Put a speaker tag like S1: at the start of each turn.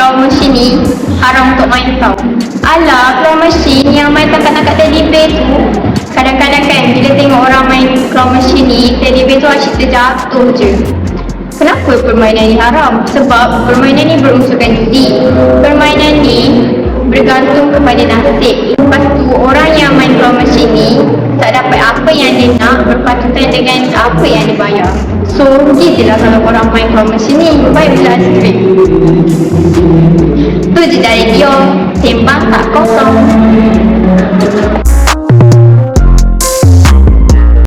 S1: claw machine ni haram untuk main tau. Alah, claw machine yang main tangkap-tangkap teddy bear tu, kadang-kadang kan bila tengok orang main claw machine ni, teddy bear tu asyik terjatuh je. Kenapa permainan ni haram? Sebab permainan ni berunsurkan judi. Permainan ni bergantung kepada nasib. Lepas tu orang yang main claw machine ni tak dapat apa yang dia nak berpatutan dengan apa yang dia bayar. So rugi je lah kalau orang main claw machine ni. Baiklah straight. Tu je dari dia. Sembang tak kosong.